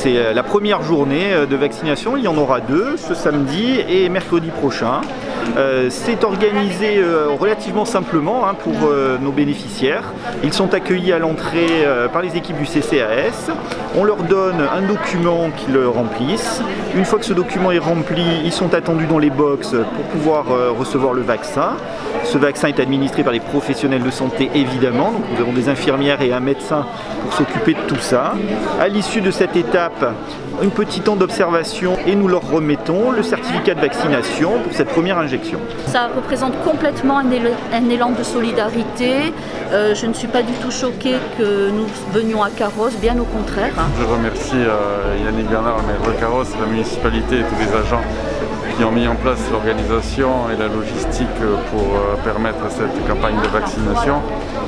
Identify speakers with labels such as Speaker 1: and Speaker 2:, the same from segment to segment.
Speaker 1: C'est la première journée de vaccination, il y en aura deux, ce samedi et mercredi prochain. C'est organisé relativement simplement pour nos bénéficiaires. Ils sont accueillis à l'entrée par les équipes du CCAS. On leur donne un document qu'ils remplissent. Une fois que ce document est rempli, ils sont attendus dans les box pour pouvoir recevoir le vaccin. Ce vaccin est administré par les professionnels de santé évidemment. Donc nous avons des infirmières et un médecin pour s'occuper de tout ça. À l'issue de cette étape, un petit temps d'observation et nous leur remettons le certificat de vaccination pour cette première injection.
Speaker 2: Ça représente complètement un élan de solidarité. Je ne suis pas du tout choquée que nous venions à Carros, bien au contraire.
Speaker 3: Je remercie Yannick Bernard, le maire de Carros, la municipalité et tous les agents qui ont mis en place l'organisation et la logistique pour permettre cette campagne de vaccination.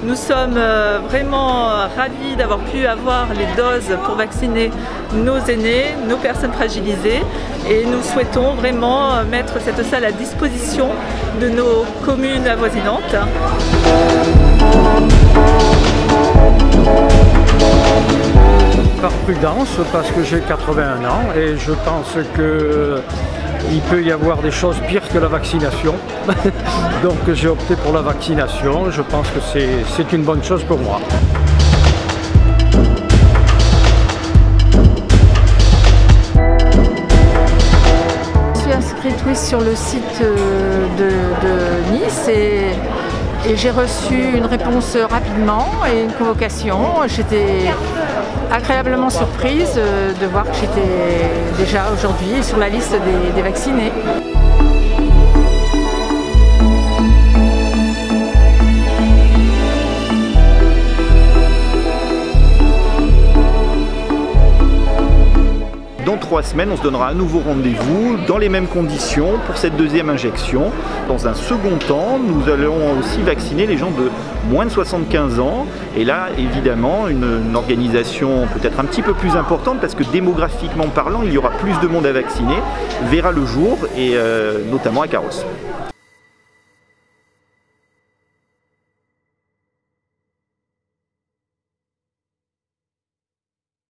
Speaker 4: Nous sommes vraiment ravis d'avoir pu avoir les doses pour vacciner nos aînés, nos personnes fragilisées, et nous souhaitons vraiment mettre cette salle à disposition de nos communes avoisinantes.
Speaker 5: Par prudence, parce que j'ai 81 ans et je pense qu'il peut y avoir des choses pires que la vaccination. Donc j'ai opté pour la vaccination, je pense que c'est une bonne chose pour moi.
Speaker 6: Je suis inscrite sur le site de Nice et j'ai reçu une réponse rapidement et une convocation. J'étais agréablement surprise de voir que j'étais déjà aujourd'hui sur la liste des vaccinés.
Speaker 1: Dans 3 semaines, on se donnera à nouveau rendez-vous dans les mêmes conditions pour cette deuxième injection. Dans un second temps, nous allons aussi vacciner les gens de moins de 75 ans. Et là, évidemment, une organisation peut-être un petit peu plus importante parce que démographiquement parlant, il y aura plus de monde à vacciner, verra le jour et notamment à Carros.